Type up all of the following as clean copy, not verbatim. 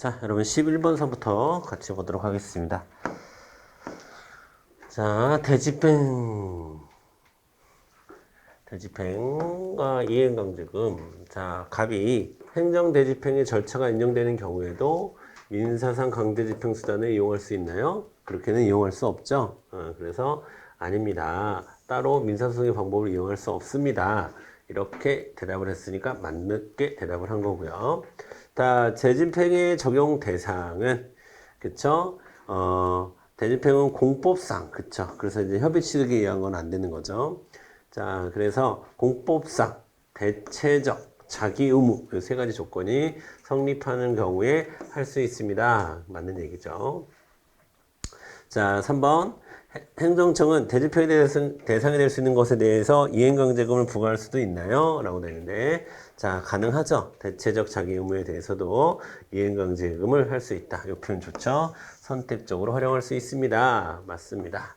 자, 여러분 11번서부터 같이 보도록 하겠습니다. 자, 대집행과 이행강제금. 자, 갑이 행정대집행의 절차가 인정되는 경우에도 민사상 강제집행 수단을 이용할 수 있나요? 그렇게는 이용할 수 없죠. 그래서 아닙니다. 따로 민사소송의 방법을 이용할 수 없습니다. 이렇게 대답을 했으니까 맞게 대답을 한 거고요. 자, 재집행의 적용 대상은, 그쵸? 대집행은 공법상, 그쵸? 그래서 이제 협의취득에 의한 건 안 되는 거죠. 자, 그래서 공법상, 대체적, 자기 의무, 이 세 가지 조건이 성립하는 경우에 할 수 있습니다. 맞는 얘기죠. 자, 3번. 행정청은 대집행의 대상이 될 수 있는 것에 대해서 이행강제금을 부과할 수도 있나요? 라고 되는데, 자, 가능하죠. 대체적 자기 의무에 대해서도 이행강제금을 할 수 있다. 이 표현 좋죠? 선택적으로 활용할 수 있습니다. 맞습니다.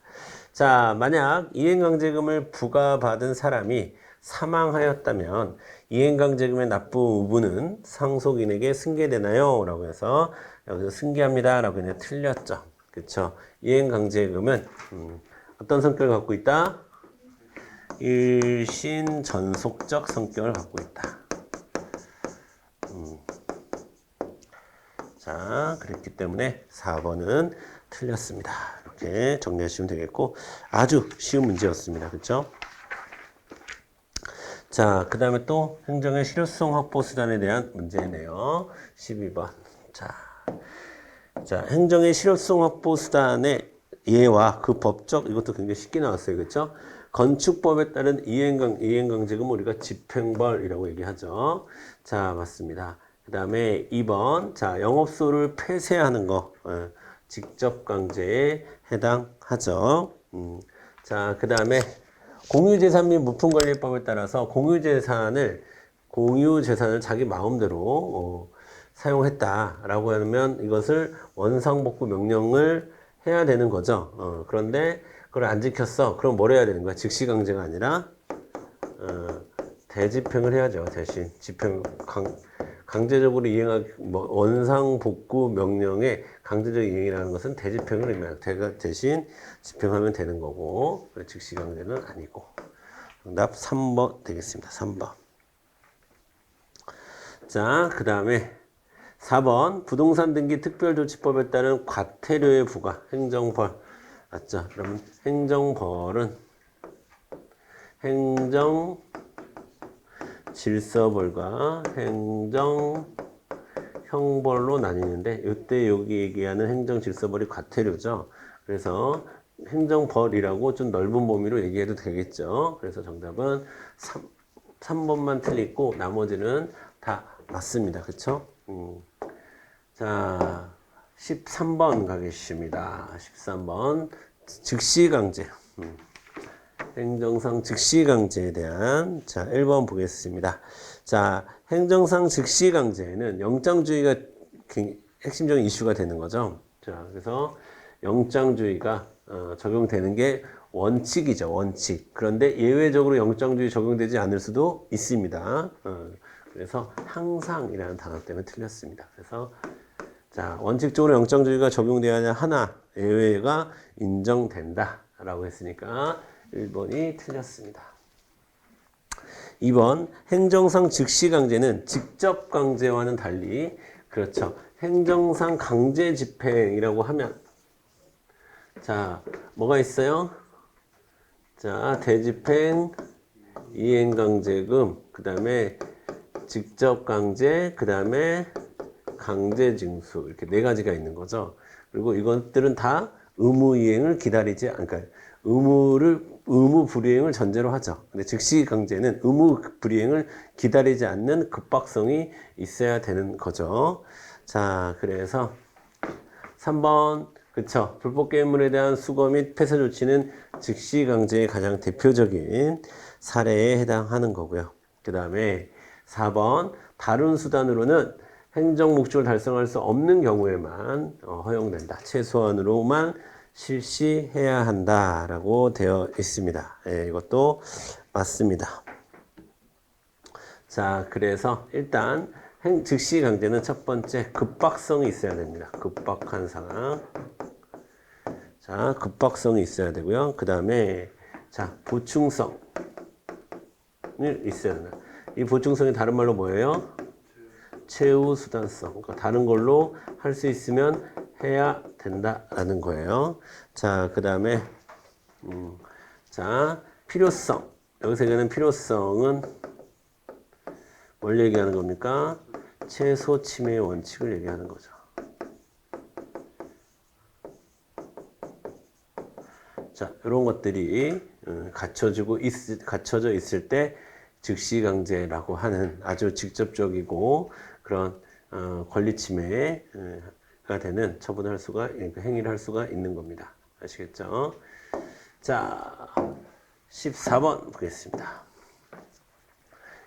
자, 만약 이행강제금을 부과받은 사람이 사망하였다면 이행강제금의 납부 의무는 상속인에게 승계되나요? 라고 해서 여기서 승계합니다. 라고 했는데 틀렸죠. 그쵸? 이행강제금은 어떤 성격을 갖고 있다? 일신 전속적 성격을 갖고 있다. 자, 그렇기 때문에 4번은 틀렸습니다. 이렇게 정리하시면 되겠고, 아주 쉬운 문제였습니다. 그쵸? 자, 그 다음에 또 행정의 실효성 확보 수단에 대한 문제네요. 12번. 자, 행정의 실효성 확보 수단의 예와 그 법적, 이것도 굉장히 쉽게 나왔어요. 그렇죠? 건축법에 따른 이행강제금 우리가 집행벌이라고 얘기하죠. 자, 맞습니다. 그 다음에 2번. 자, 영업소를 폐쇄하는 거. 직접강제에 해당하죠. 자, 그 다음에 공유재산 및 무품관리법에 따라서 공유재산을 자기 마음대로 사용했다라고 하면 이것을 원상복구 명령을 해야 되는 거죠. 그런데 그걸 안 지켰어. 그럼 뭘 해야 되는 거야? 즉시강제가 아니라 대집행을 해야죠. 대신 강제적으로 이행하기 원상복구 명령의 강제적 이행이라는 것은 대집행을 의미합니다. 대신 집행하면 되는 거고 즉시강제는 아니고. 정답 3번 되겠습니다. 3번. 자, 그 다음에 4번 부동산 등기 특별조치법에 따른 과태료의 부과 행정벌 맞죠? 그러면 행정벌은 행정질서벌과 행정형벌로 나뉘는데 이때 여기 얘기하는 행정질서벌이 과태료죠. 그래서 행정벌이라고 좀 넓은 범위로 얘기해도 되겠죠. 그래서 정답은 3번만 틀리고 나머지는 다 맞습니다. 그쵸? 자, 13번 가겠습니다. 13번. 즉시강제. 행정상 즉시강제에 대한, 자, 1번 보겠습니다. 자, 행정상 즉시강제는 영장주의가 핵심적인 이슈가 되는 거죠. 자, 그래서 영장주의가 적용되는 게 원칙이죠, 원칙. 그런데 예외적으로 영장주의 적용되지 않을 수도 있습니다. 그래서 항상이라는 단어 때문에 틀렸습니다. 그래서 자, 원칙적으로 영장주의가 적용되어야 하나 예외가 인정된다 라고 했으니까 1번이 틀렸습니다. 2번 행정상 즉시강제는 직접강제와는 달리 그렇죠. 행정상 강제집행이라고 하면 자, 뭐가 있어요? 자, 대집행, 이행강제금, 그 다음에 직접강제, 그 다음에 강제징수 이렇게 네 가지가 있는 거죠. 그리고 이것들은 다 의무이행을 기다리지 그러니까 의무 불이행을 전제로 하죠. 근데 즉시강제는 의무 불이행을 기다리지 않는 급박성이 있어야 되는 거죠. 자, 그래서 3번 그쵸. 불법 게임물에 대한 수거 및 폐쇄 조치는 즉시강제의 가장 대표적인 사례에 해당하는 거고요. 그 다음에 4번 다른 수단으로는 행정 목적을 달성할 수 없는 경우에만 허용된다. 최소한으로만 실시해야 한다라고 되어 있습니다. 예, 이것도 맞습니다. 자, 그래서 일단 즉시 강제는 첫 번째 급박성이 있어야 됩니다. 급박한 상황. 자, 급박성이 있어야 되고요. 그 다음에 자, 보충성이 있어야 된다. 이 보충성이 다른 말로 뭐예요? 최후 수단성. 그러니까 다른 걸로 할 수 있으면 해야 된다라는 거예요. 자, 그 다음에 자, 필요성. 여기서 얘기하는 필요성은 뭘 얘기하는 겁니까? 최소 침해의 원칙을 얘기하는 거죠. 자, 이런 것들이 갖춰져 있을 때 즉시 강제라고 하는 아주 직접적이고 그런 권리 침해가 되는 처분을 할 수가, 행위를 할 수가 있는 겁니다. 아시겠죠? 자, 14번 보겠습니다.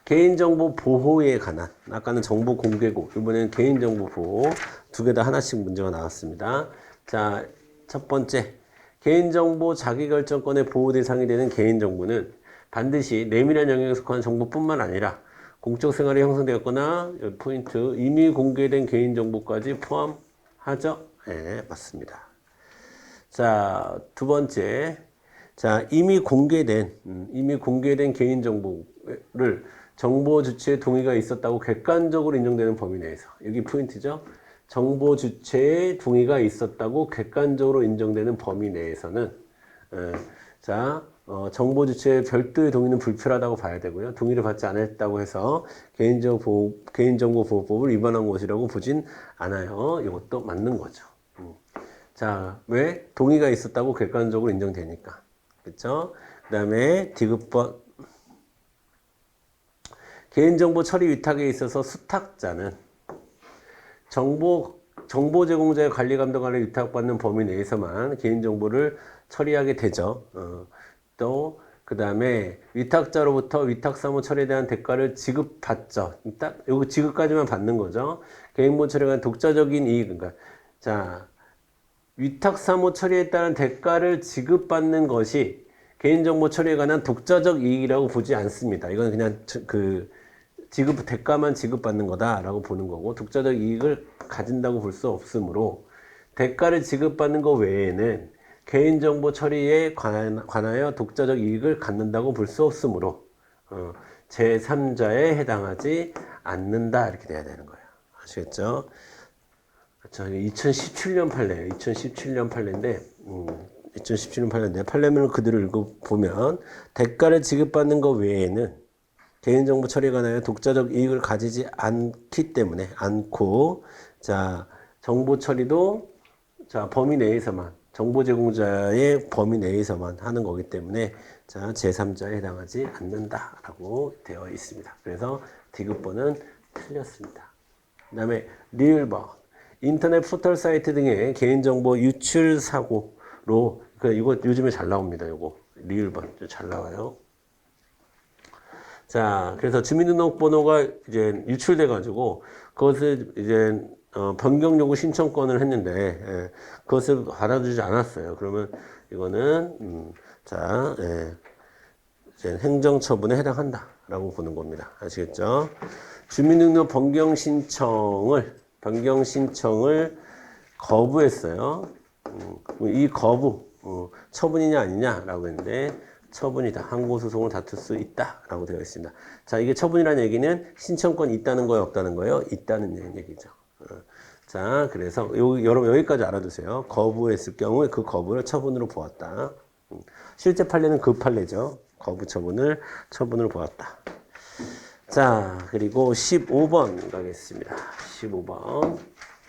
개인정보 보호에 관한, 아까는 정보 공개고, 이번에는 개인정보 보호, 두 개 다 하나씩 문제가 나왔습니다. 자, 첫 번째, 개인정보 자기결정권의 보호 대상이 되는 개인정보는 반드시 내밀한 영역에 속한 정보뿐만 아니라 공적 생활에 형성되었거나, 포인트, 이미 공개된 개인정보까지 포함하죠? 네, 맞습니다. 자, 두 번째, 자, 이미 공개된 개인정보를 정보 주체의 동의가 있었다고 객관적으로 인정되는 범위 내에서, 여기 포인트죠. 정보 주체의 동의가 있었다고 객관적으로 인정되는 범위 내에서는 자, 정보 주체의 별도의 동의는 불필요하다고 봐야 되고요. 동의를 받지 않았다고 해서 개인정보보호법을 위반한 것이라고 보진 않아요. 이것도 맞는 거죠. 자, 왜? 동의가 있었다고 객관적으로 인정되니까. 그렇죠? 그 다음에 디귿번 개인정보 처리 위탁에 있어서 수탁자는 정보 제공자의 관리 감독 아래 위탁받는 범위 내에서만 개인정보를 처리하게 되죠. 또 그 다음에 위탁자로부터 위탁사무 처리에 대한 대가를 지급받죠. 딱 요거 지급까지만 받는 거죠. 개인정보 처리에 관한 독자적인 이익, 그러니까 자, 위탁사무 처리에 따른 대가를 지급받는 것이 개인정보 처리에 관한 독자적 이익이라고 보지 않습니다. 이건 그냥 대가만 지급받는 거다라고 보는 거고, 독자적 이익을 가진다고 볼 수 없으므로 대가를 지급받는 것 외에는 개인정보 처리에 관하여 독자적 이익을 갖는다고 볼 수 없으므로 제3자에 해당하지 않는다, 이렇게 돼야 되는 거예요. 아시겠죠? 자, 2017년 판례예요. 2017년 판례인데 2017년 판례인데 판례문을 그대로 읽어보면 대가를 지급받는 것 외에는 개인정보 처리에 관하여 독자적 이익을 가지지 않기 때문에 자, 정보 처리도 자, 범위 내에서만, 정보 제공자의 범위 내에서만 하는 거기 때문에 자, 제3자에 해당하지 않는다라고 되어 있습니다. 그래서 디귿번은 틀렸습니다. 그 다음에 리을번, 인터넷 포털 사이트 등의 개인정보 유출 사고로, 이거 요즘에 잘 나옵니다. 요거 리을번 잘 나와요. 자, 그래서 주민등록번호가 이제 유출돼 가지고 그것을 이제 변경 요구 신청권을 했는데 그것을 받아주지 않았어요. 그러면 이거는 자, 이제 행정처분에 해당한다라고 보는 겁니다. 아시겠죠? 주민등록 변경 신청을 거부했어요. 이 거부 처분이냐 아니냐라고 했는데 처분이다. 항고소송을 다툴 수 있다라고 되어 있습니다. 자, 이게 처분이라는 얘기는 신청권이 있다는 거예요, 없다는 거예요? 있다는 얘기죠. 자, 그래서 여러분 여기까지 알아두세요. 거부했을 경우에 그 거부를 처분으로 보았다. 실제 판례는 그 판례죠. 거부 처분을 보았다. 자, 그리고 15번 가겠습니다. 15번.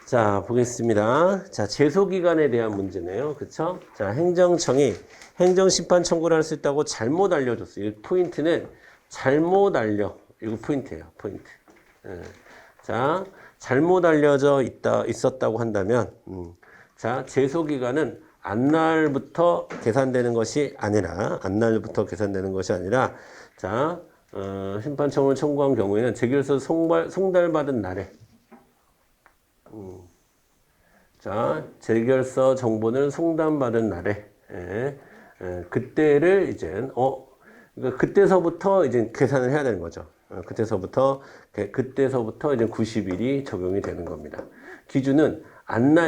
자, 보겠습니다. 자, 제소기간에 대한 문제네요. 그쵸? 자, 행정청이 행정심판 청구를 할 수 있다고 잘못 알려줬어요. 이 포인트는 잘못 이거 포인트예요. 포인트. 자, 잘못 알려져 있었다고 한다면, 자, 제소기간은 안날부터 계산되는 것이 아니라, 자, 심판청을 청구한 경우에는 재결서 송달받은 날에, 자, 재결서 정보는 송달받은 날에, 그때를 이제, 그러니까 그때서부터 이제 계산을 해야 되는 거죠. 그때서부터 이제 90일이 적용이 되는 겁니다. 기준은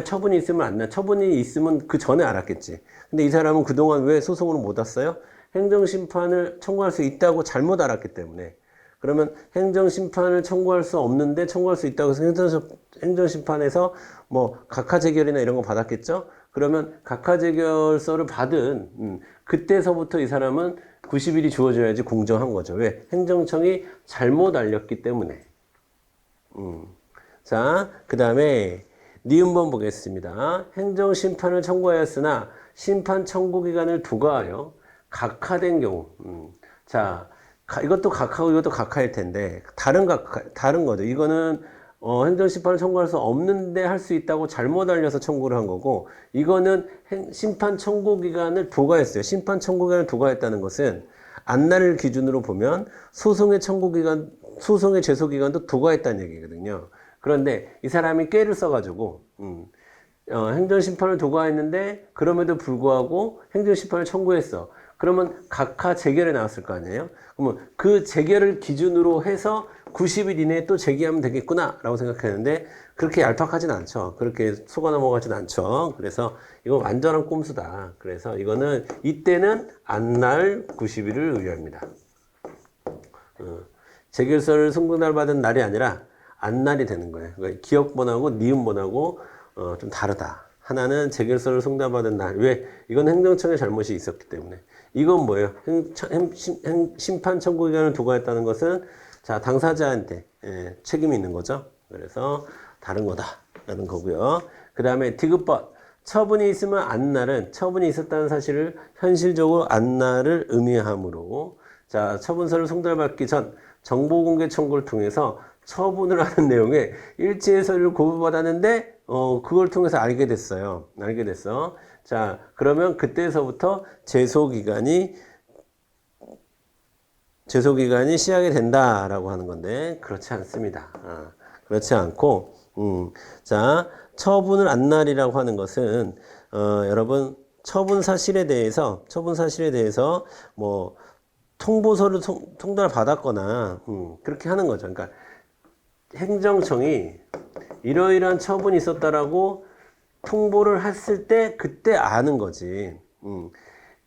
처분이 있으면 처분이 있으면 그 전에 알았겠지. 근데 이 사람은 그동안 왜 소송으로 못 왔어요? 행정심판을 청구할 수 있다고 잘못 알았기 때문에. 그러면 행정심판을 청구할 수 없는데 청구할 수 있다고 해서 행정심판에서 뭐 각하재결이나 이런 거 받았겠죠? 그러면 각하재결서를 받은 그때서부터 이 사람은 90일이 주어져야지 공정한 거죠. 왜? 행정청이 잘못 알렸기 때문에. 자, 그 다음에 니은번 보겠습니다. 행정심판을 청구하였으나 심판 청구 기간을 두고하여 각하된 경우. 자, 이것도 각하고 이것도 각하일 텐데 다른 거죠. 이거는 행정심판을 청구할 수 없는데 할 수 있다고 잘못 알려서 청구를 한 거고, 이거는 심판 청구 기간을 부과했어요. 심판 청구 기간을 부과했다는 것은 안날을 기준으로 보면 소송의 제소 기간도 부과했다는 얘기거든요. 그런데 이 사람이 꾀를 써가지고 행정심판을 부과했는데 그럼에도 불구하고 행정심판을 청구했어. 그러면 각하 재결에 나왔을 거 아니에요? 그러면 그 재결을 기준으로 해서 90일 이내에 또 제기하면 되겠구나 라고 생각했는데 그렇게 얄팍하진 않죠. 그렇게 속아 넘어가진 않죠. 그래서 이건 완전한 꼼수다. 그래서 이때는 안날 90일을 의뢰합니다. 재결서를 승낙받은 날이 아니라 안날이 되는 거예요. 그러니까 기억번하고 니은번하고 좀 다르다. 하나는 재결서를 승낙받은 날. 왜? 이건 행정청의 잘못이 있었기 때문에. 이건 뭐예요? 심판 청구 기간을 부과했다는 것은 자, 당사자한테 책임이 있는 거죠. 그래서 다른 거다라는 거고요. 그 다음에 디귿번. 처분이 있으면 안날은 처분이 있었다는 사실을 현실적으로 안날을 의미하므로, 자, 처분서를 송달받기 전 정보공개 청구를 통해서 처분을 하는 내용의 일체의 서류를 고부받았는데 그걸 통해서 알게 됐어요. 알게 됐어. 자, 그러면 그때서부터 제소 기간이 시작이 된다라고 하는 건데 그렇지 않습니다. 그렇지 않고 자, 처분을 안날이라고 하는 것은 여러분 처분 사실에 대해서 뭐 통보서를 통달 받았거나 그렇게 하는 거죠. 그러니까 행정청이 이러이러한 처분이 있었다라고 통보를 했을 때 그때 아는 거지.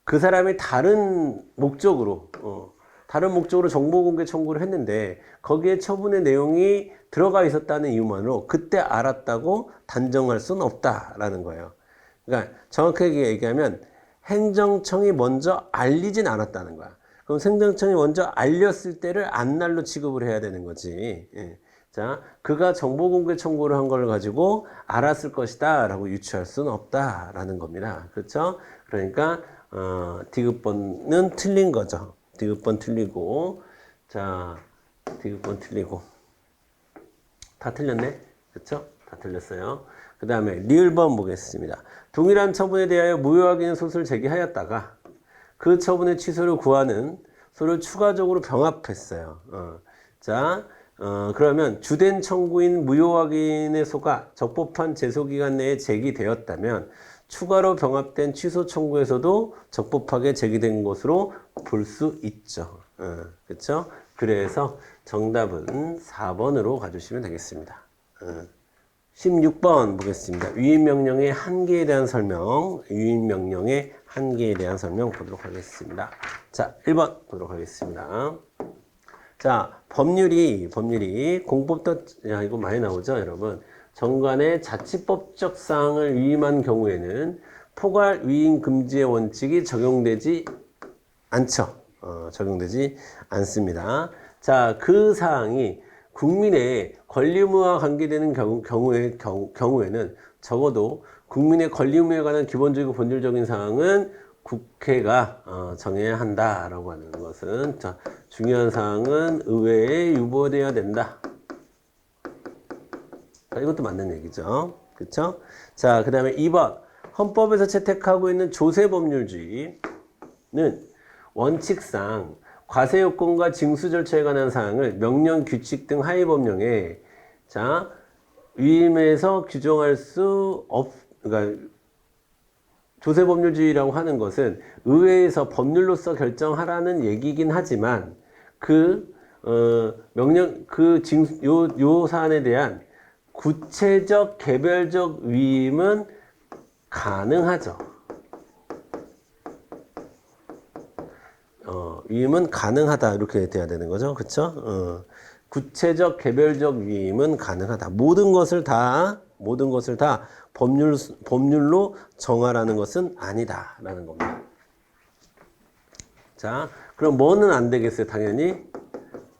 그 사람이 다른 목적으로 정보공개 청구를 했는데 거기에 처분의 내용이 들어가 있었다는 이유만으로 그때 알았다고 단정할 수는 없다라는 거예요. 그러니까 정확하게 얘기하면 행정청이 먼저 알리진 않았다는 거야. 그럼 행정청이 먼저 알렸을 때를 안날로 취급을 해야 되는 거지. 예. 자, 그가 정보공개 청구를 한 걸 가지고 알았을 것이다 라고 유추할 수는 없다라는 겁니다. 그렇죠? 그러니까 디귿번은 틀린 거죠. 디귿번 틀리고, 자, 디귿번 틀리고 다 틀렸네? 그렇죠? 다 틀렸어요. 그 다음에 리을번 보겠습니다. 동일한 처분에 대하여 무효하기는 소송을 제기하였다가 그 처분의 취소를 구하는 소를 추가적으로 병합했어요. 자, 그러면 주된 청구인 무효확인의 소가 적법한 제소기간 내에 제기되었다면 추가로 병합된 취소 청구에서도 적법하게 제기된 것으로 볼 수 있죠. 그렇죠? 그래서 정답은 4번으로 가주시면 되겠습니다. 16번 보겠습니다. 위임명령의 한계에 대한 설명, 보도록 하겠습니다. 자, 1번 보도록 하겠습니다. 자, 법률이 공법도, 이거 많이 나오죠, 여러분. 정관의 자치법적 사항을 위임한 경우에는 포괄 위임 금지의 원칙이 적용되지 않죠. 적용되지 않습니다. 자, 그 사항이 국민의 권리 의무와 관계되는 경우에는 적어도 국민의 권리 의무에 관한 기본적이고 본질적인 사항은 국회가 정해야 한다라고 하는 것은, 자, 중요한 사항은 의회에 유보되어야 된다. 이것도 맞는 얘기죠. 그렇죠? 자, 그 다음에 2번. 헌법에서 채택하고 있는 조세법률주의는 원칙상 과세요건과 징수 절차에 관한 사항을 명령, 규칙 등 하위법령에, 자, 위임해서 규정할 수 그러니까 조세법률주의라고 하는 것은 의회에서 법률로서 결정하라는 얘기긴 하지만 요 사안에 대한 구체적 개별적 위임은 가능하죠. 위임은 가능하다 이렇게 돼야 되는 거죠. 그렇죠? 구체적 개별적 위임은 가능하다. 모든 것을 다 법률로 정하라는 것은 아니다라는 겁니다. 자, 그럼 뭐는 안 되겠어요? 당연히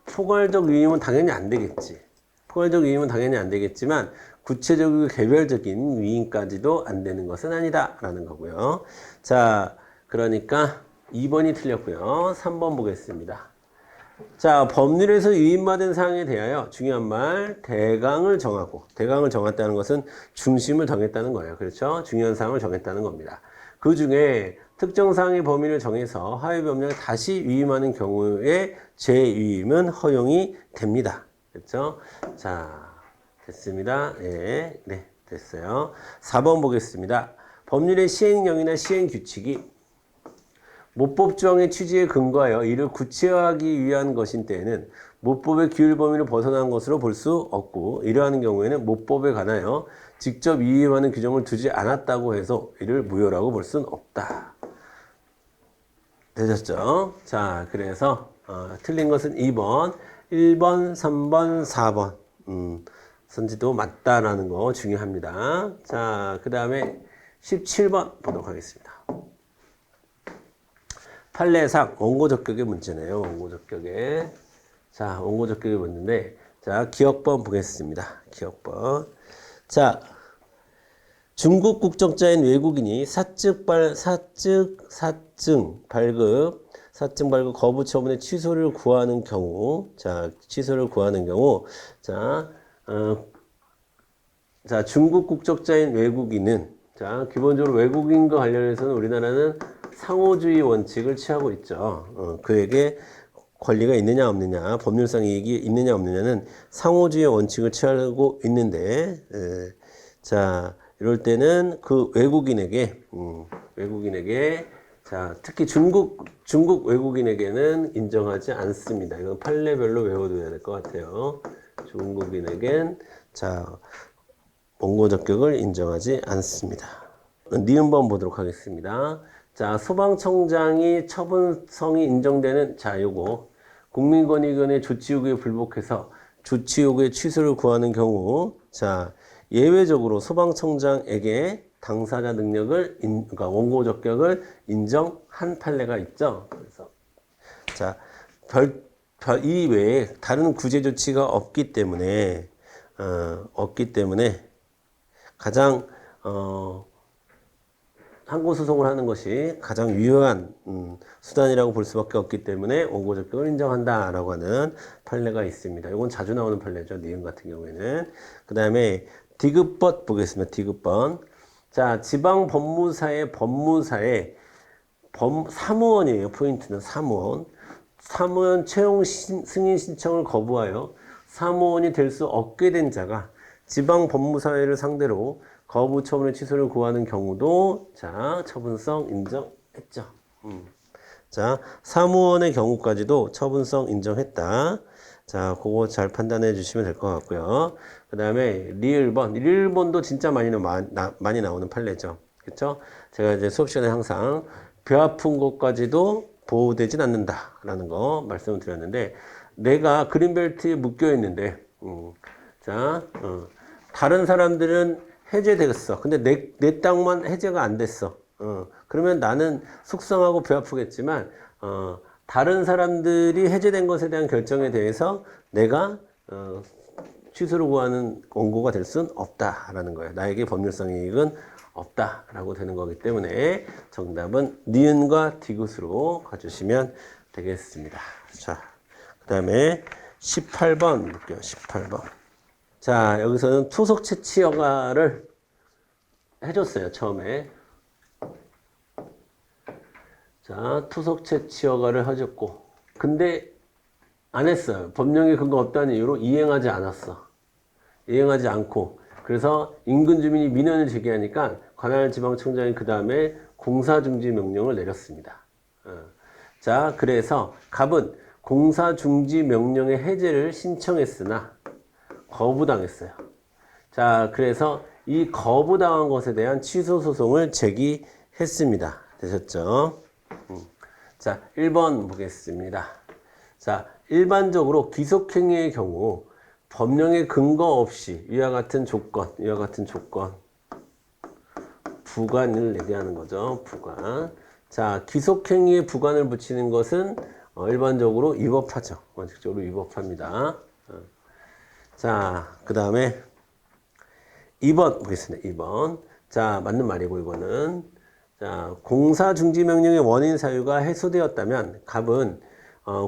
포괄적 위임은 당연히 안 되겠지. 포괄적 위임은 당연히 안 되겠지만 구체적이고 개별적인 위임까지도 안 되는 것은 아니다라는 거고요. 자, 그러니까 2번이 틀렸고요. 3번 보겠습니다. 자, 법률에서 위임받은 사항에 대하여 중요한 말 대강을 정하고, 대강을 정했다는 것은 중심을 정했다는 거예요. 그렇죠? 중요한 사항을 정했다는 겁니다. 그 중에 특정 사항의 범위를 정해서 하위 법령에 다시 위임하는 경우에 재위임은 허용이 됩니다. 그렇죠? 자, 됐습니다. 네, 네, 됐어요. 4번 보겠습니다. 법률의 시행령이나 시행규칙이 모법조항의 취지에 근거하여 이를 구체화하기 위한 것인 때에는 모법의 규율 범위를 벗어난 것으로 볼 수 없고, 이러한 경우에는 모법에 관하여 직접 위임하는 규정을 두지 않았다고 해서 이를 무효라고 볼 수는 없다. 되셨죠? 자, 그래서 틀린 것은 2번, 1번, 3번, 4번. 선지도 맞다라는 거 중요합니다. 자, 그 다음에 17번 보도록 하겠습니다. 판례상 원고적격의 문제네요. 원고적격의. 자, 원고적격의 문제인데, 자, 기억번 보겠습니다. 기억번. 자, 중국 국적자인 외국인이 사증 발급 거부 처분의 취소를 구하는 경우, 자, 자, 중국 국적자인 외국인은, 자, 기본적으로 외국인과 관련해서는 우리나라는 상호주의 원칙을 취하고 있죠. 그에게 권리가 있느냐 없느냐, 법률상 이익이 있느냐 없느냐는 상호주의 원칙을 취하고 있는데, 자, 이럴 때는 그 외국인에게, 자, 특히 중국 외국인에게는 인정하지 않습니다. 이건 판례별로 외워둬야 될 것 같아요. 중국인에겐, 자, 원고적격을 인정하지 않습니다. 니은번 보도록 하겠습니다. 자, 소방청장이 처분성이 인정되는, 자, 요거, 국민권익위원회 조치요구에 불복해서 조치요구의 취소를 구하는 경우, 자, 예외적으로 소방청장에게 당사자 능력을, 그러니까 원고적격을 인정한 판례가 있죠. 그래서, 자, 이 외에 다른 구제 조치가 없기 때문에 가장, 항고소송을 하는 것이 가장 유효한 수단이라고 볼 수밖에 없기 때문에 원고적격을 인정한다라고 하는 판례가 있습니다. 이건 자주 나오는 판례죠. 니은 같은 경우에는. 그 다음에 디귿번 보겠습니다. 디귿번. 자, 지방법무사의 사무원이에요. 포인트는 사무원. 사무원 채용 승인 신청을 거부하여 사무원이 될 수 없게 된 자가 지방법무사회를 상대로 거부 처분의 취소를 구하는 경우도, 자, 처분성 인정했죠. 자, 사무원의 경우까지도 처분성 인정했다. 자, 그거 잘 판단해 주시면 될 것 같고요. 그 다음에 리을번도 진짜 많이 나오는 판례죠. 그쵸? 제가 이제 수업 시간에 항상 배 아픈 것까지도 보호되진 않는다라는 거 말씀을 드렸는데, 내가 그린벨트에 묶여 있는데, 자, 다른 사람들은 해제되겠어. 근데 내 땅만 해제가 안 됐어. 그러면 나는 속상하고 배 아프겠지만, 다른 사람들이 해제된 것에 대한 결정에 대해서 내가, 취소를 구하는 원고가 될 수는 없다라는 거예요. 나에게 법률상 이익은 없다라고 되는 거기 때문에 정답은 니은과 디귿으로 가주시면 되겠습니다. 자, 그 다음에 18번 볼게요. 18번. 자, 여기서는 투속 채취 허가를 해줬어요, 처음에. 자, 투속 채취 허가를 해줬고, 근데 안 했어요. 법령에 근거 없다는 이유로 이행하지 않았어. 이행하지 않고, 그래서 인근 주민이 민원을 제기하니까 관할 지방청장이 그 다음에 공사중지 명령을 내렸습니다. 자, 그래서 갑은 공사중지 명령의 해제를 신청했으나 거부당했어요. 자, 그래서 이 거부당한 것에 대한 취소 소송을 제기했습니다. 되셨죠? 자, 1번 보겠습니다. 자, 일반적으로 귀속행위의 경우 법령의 근거 없이 이와 같은 조건 부관을 내게 하는 거죠. 부관. 자, 귀속행위에 부관을 붙이는 것은 일반적으로 위법하죠. 원칙적으로 위법합니다. 자, 그 다음에 2번 보겠습니다. 2번. 자, 맞는 말이고 이거는. 자, 공사중지명령의 원인 사유가 해소되었다면 갑은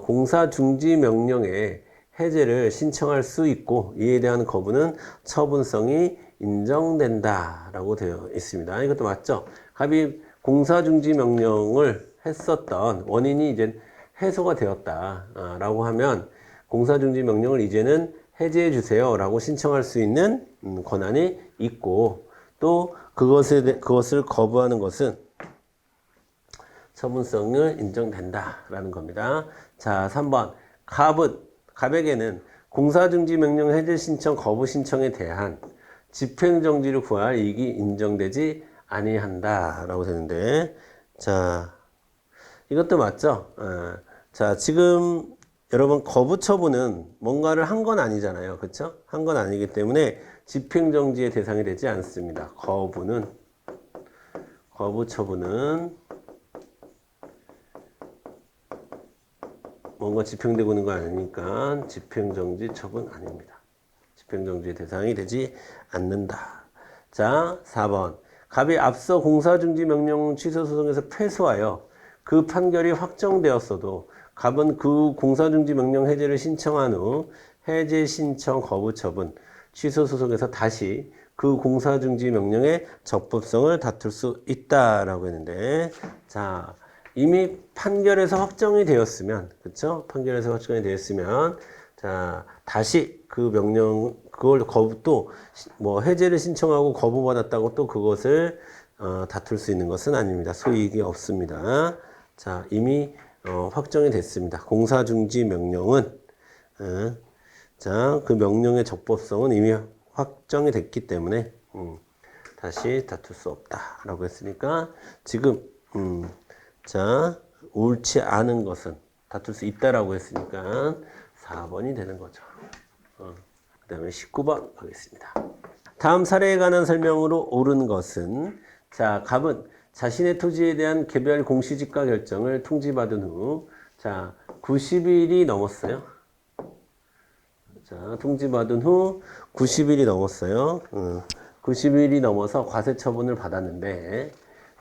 공사중지명령의 해제를 신청할 수 있고 이에 대한 거부는 처분성이 인정된다라고 되어 있습니다. 이것도 맞죠? 갑이 공사중지명령을 했었던 원인이 이제 해소가 되었다라고 하면 공사중지명령을 이제는 해제해 주세요라고 신청할 수 있는 권한이 있고 또 그것을 거부하는 것은 처분성을 인정된다라는 겁니다. 자, 3번. 갑에게는 공사중지명령 해제 신청 거부 신청에 대한 집행정지를 구할 이익이 인정되지 아니한다라고 되는데, 자, 이것도 맞죠? 자, 지금 여러분 거부 처분은 뭔가를 한 건 아니잖아요. 그렇죠? 한 건 아니기 때문에 집행정지의 대상이 되지 않습니다. 거부 처분은 뭔가 집행되고 있는 거 아니니까 집행정지 처분 아닙니다. 집행정지의 대상이 되지 않는다. 자, 4번. 갑이 앞서 공사중지명령 취소소송에서 패소하여 그 판결이 확정되었어도 갑은 그 공사중지명령 해제를 신청한 후 해제 신청 거부 처분 취소소송에서 다시 그 공사중지명령의 적법성을 다툴 수 있다라고 했는데, 자, 이미 판결에서 확정이 되었으면, 그쵸? 판결에서 확정이 되었으면, 자, 다시 그 명령, 그걸 또, 해제를 신청하고 거부받았다고 또 그것을, 다툴 수 있는 것은 아닙니다. 소이익이 없습니다. 자, 이미, 확정이 됐습니다. 공사중지 명령은, 자, 그 명령의 적법성은 이미 확정이 됐기 때문에, 다시 다툴 수 없다라고 했으니까, 지금, 자, 옳지 않은 것은 다툴 수 있다라고 했으니까 4번이 되는 거죠. 그 다음에 19번 가겠습니다. 다음 사례에 관한 설명으로 옳은 것은, 자, 갑은 자신의 토지에 대한 개별 공시지가 결정을 통지받은 후, 자, 90일이 넘었어요. 자, 통지받은 후 90일이 넘었어요. 90일이 넘어서 과세처분을 받았는데,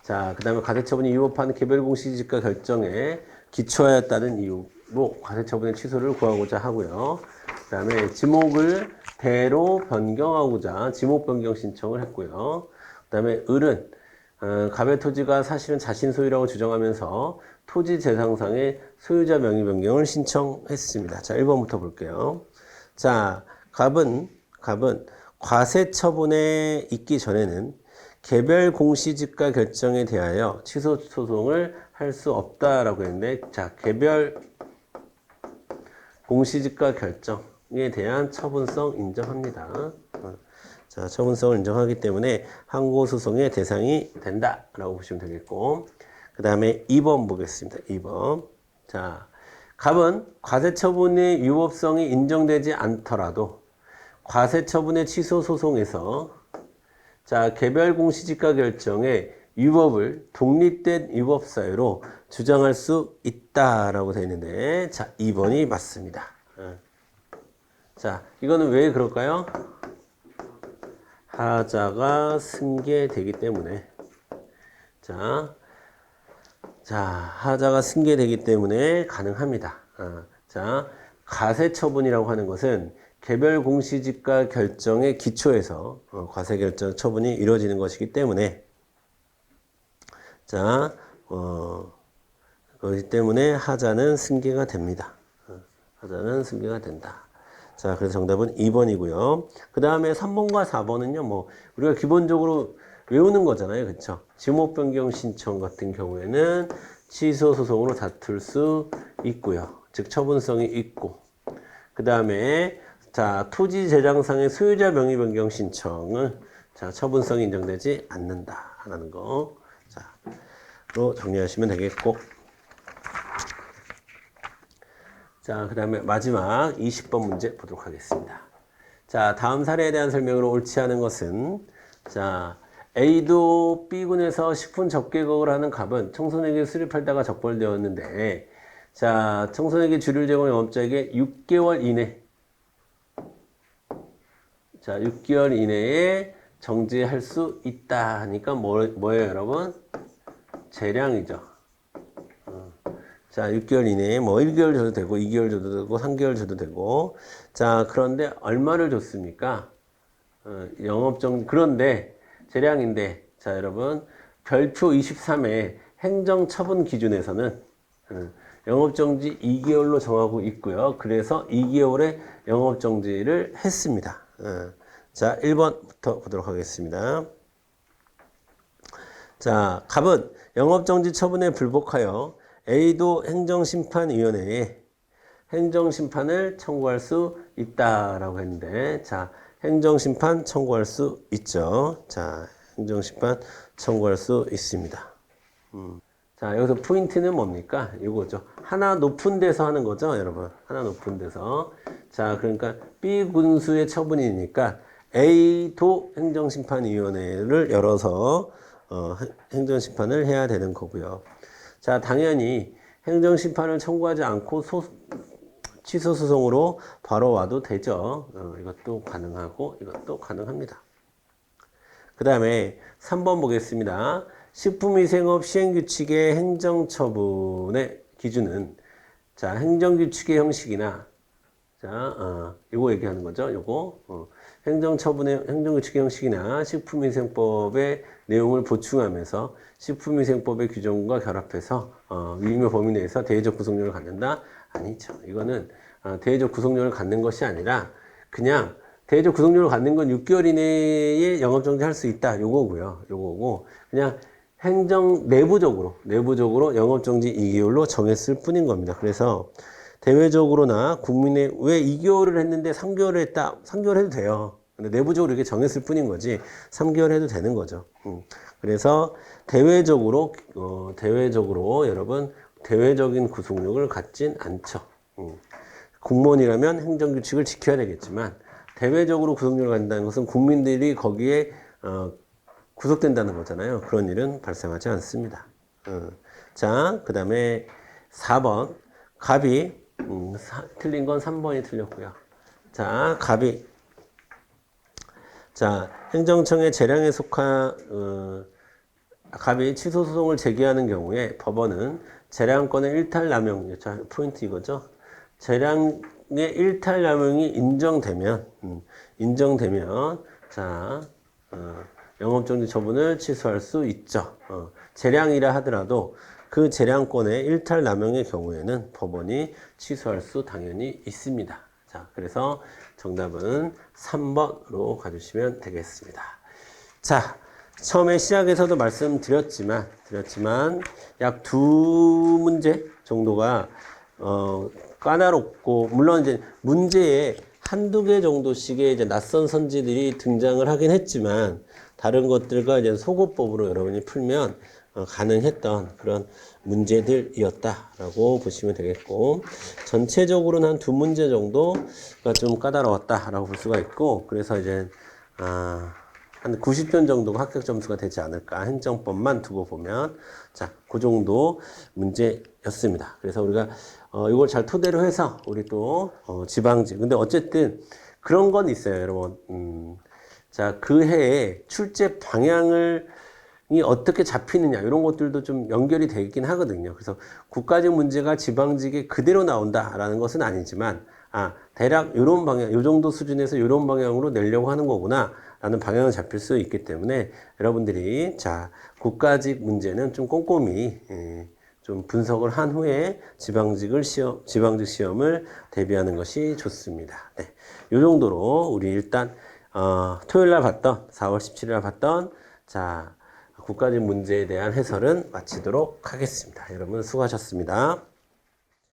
자, 그 다음에 과세처분이 위법한 개별공시지가 결정에 기초하였다는 이유로 과세처분의 취소를 구하고자 하고요. 그 다음에 지목을 대로 변경하고자 지목 변경 신청을 했고요. 그 다음에 을은 갑의 토지가 사실은 자신 소유라고 주장하면서 토지 재산상의 소유자 명의 변경을 신청했습니다. 자, 1번부터 볼게요. 자, 갑은 과세처분에 있기 전에는 개별 공시지가 결정에 대하여 취소 소송을 할 수 없다라고 했는데, 자, 개별 공시지가 결정에 대한 처분성 인정합니다. 자, 처분성을 인정하기 때문에 항고소송의 대상이 된다라고 보시면 되겠고, 그 다음에 2번 보겠습니다. 2번. 자, 갑은 과세처분의 위법성이 인정되지 않더라도 과세처분의 취소 소송에서 자, 개별 공시지가 결정의 위법을 독립된 위법 사유로 주장할 수 있다라고 되어 있는데, 자, 2번이 맞습니다. 자, 이거는 왜 그럴까요? 하자가 승계되기 때문에. 자, 하자가 승계되기 때문에 가능합니다. 자, 과세처분이라고 하는 것은 개별 공시지가 결정의 기초에서 과세 결정 처분이 이루어지는 것이기 때문에, 자, 그렇기 때문에 하자는 승계가 됩니다. 하자는 승계가 된다. 자, 그래서 정답은 2번이고요. 그 다음에 3번과 4번은요, 우리가 기본적으로 외우는 거잖아요. 그쵸? 지목 변경 신청 같은 경우에는 취소 소송으로 다툴 수 있고요. 즉 처분성이 있고. 그 다음에 자, 토지 재장상의 소유자 명의 변경 신청은 자, 처분성이 인정되지 않는다라는 거. 자, 로 정리하시면 되겠고. 자, 그 다음에 마지막 20번 문제 보도록 하겠습니다. 자, 다음 사례에 대한 설명으로 옳지 않은 것은 자, A도 B군에서 식품 접객을 하는 갑은 청소년에게 수리팔다가 적발되었는데 자, 청소년에게 주류를 제공한 영업자에게 6개월 이내 자, 6개월 이내에 정지할 수 있다 하니까 뭐예요, 여러분? 재량이죠. 자, 6개월 이내에 뭐 1개월 줘도 되고 2개월 줘도 되고 3개월 줘도 되고 자, 그런데 얼마를 줬습니까? 그런데 재량인데 자, 여러분 별표 23의 행정처분 기준에서는 영업정지 2개월로 정하고 있고요. 그래서 2개월에 영업정지를 했습니다. 자, 1번부터 보도록 하겠습니다. 자, 갑은 영업정지 처분에 불복하여 A도 행정심판위원회에 행정심판을 청구할 수 있다라고 했는데, 자, 행정심판 청구할 수 있죠. 자, 행정심판 청구할 수 있습니다. 자, 여기서 포인트는 뭡니까? 이거죠. 하나 높은 데서 하는 거죠, 여러분. 하나 높은 데서. 자, 그러니까 B 군수의 처분이니까 A도 행정심판위원회를 열어서 행정심판을 해야 되는 거고요. 자, 당연히 행정심판을 청구하지 않고 취소소송으로 바로 와도 되죠. 이것도 가능하고 이것도 가능합니다. 그 다음에 3번 보겠습니다. 식품위생업 시행규칙의 행정처분의 기준은 자, 행정규칙의 형식이나 자, 요거 얘기하는 거죠. 요거 행정처분의 행정규칙의 형식이나 식품위생법의 내용을 보충하면서 식품위생법의 규정과 결합해서 위임의 범위 내에서 대외적 구속력을 갖는다? 아니죠. 이거는 대외적 구속력을 갖는 것이 아니라 그냥 대외적 구속력을 갖는 건 6개월 이내에 영업정지할 수 있다. 요거고요. 요거고 그냥 행정 내부적으로 영업정지 2개월로 정했을 뿐인 겁니다. 그래서 대외적으로나 국민의 왜 2개월을 했는데 3개월을 했다. 3개월 해도 돼요. 근데 내부적으로 이렇게 정했을 뿐인 거지 3개월 해도 되는 거죠. 그래서 대외적으로 여러분 대외적인 구속력을 갖진 않죠. 공무원이라면 행정규칙을 지켜야 되겠지만 대외적으로 구속력을 갖는다는 것은 국민들이 거기에 구속된다는 거잖아요. 그런 일은 발생하지 않습니다. 자, 그 다음에 4번 갑이 틀린 건 3번이 틀렸고요. 자, 행정청의 재량에 속한 갑이 취소소송을 제기하는 경우에 법원은 재량권의 일탈남용, 포인트 이거죠. 재량의 일탈남용이 인정되면 자, 영업정지 처분을 취소할 수 있죠. 재량이라 하더라도 그 재량권의 일탈남용의 경우에는 법원이 취소할 수 당연히 있습니다. 자, 그래서 정답은 3번으로 가주시면 되겠습니다. 자, 처음에 시작에서도 말씀드렸지만 약 2문제 정도가 까다롭고 물론 이제 문제에 한두 개 정도씩의 이제 낯선 선지들이 등장을 하긴 했지만 다른 것들과 이제 소거법으로 여러분이 풀면 가능했던 그런 문제들이었다라고 보시면 되겠고 전체적으로는 한 2문제 정도가 좀 까다로웠다라고 볼 수가 있고 그래서 이제 한 90점 정도가 합격 점수가 되지 않을까 행정법만 두고 보면 자, 그 정도 문제였습니다. 그래서 우리가 이걸 잘 토대로 해서 우리 또 지방직 근데 어쨌든 그런 건 있어요, 여러분. 자, 그 해에 출제 방향을 이 어떻게 잡히느냐 이런 것들도 좀 연결이 되긴 하거든요. 그래서 국가직 문제가 지방직에 그대로 나온다라는 것은 아니지만 대략 이런 방향, 이 정도 수준에서 이런 방향으로 내려고 하는 거구나 라는 방향을 잡힐 수 있기 때문에 여러분들이 자 국가직 문제는 좀 꼼꼼히 좀 분석을 한 후에 지방직 시험을 대비하는 것이 좋습니다. 네, 이 정도로 우리 일단 토요일 날 봤던 4월 17일 날 봤던 자, 국가직 문제에 대한 해설은 마치도록 하겠습니다. 여러분 수고하셨습니다.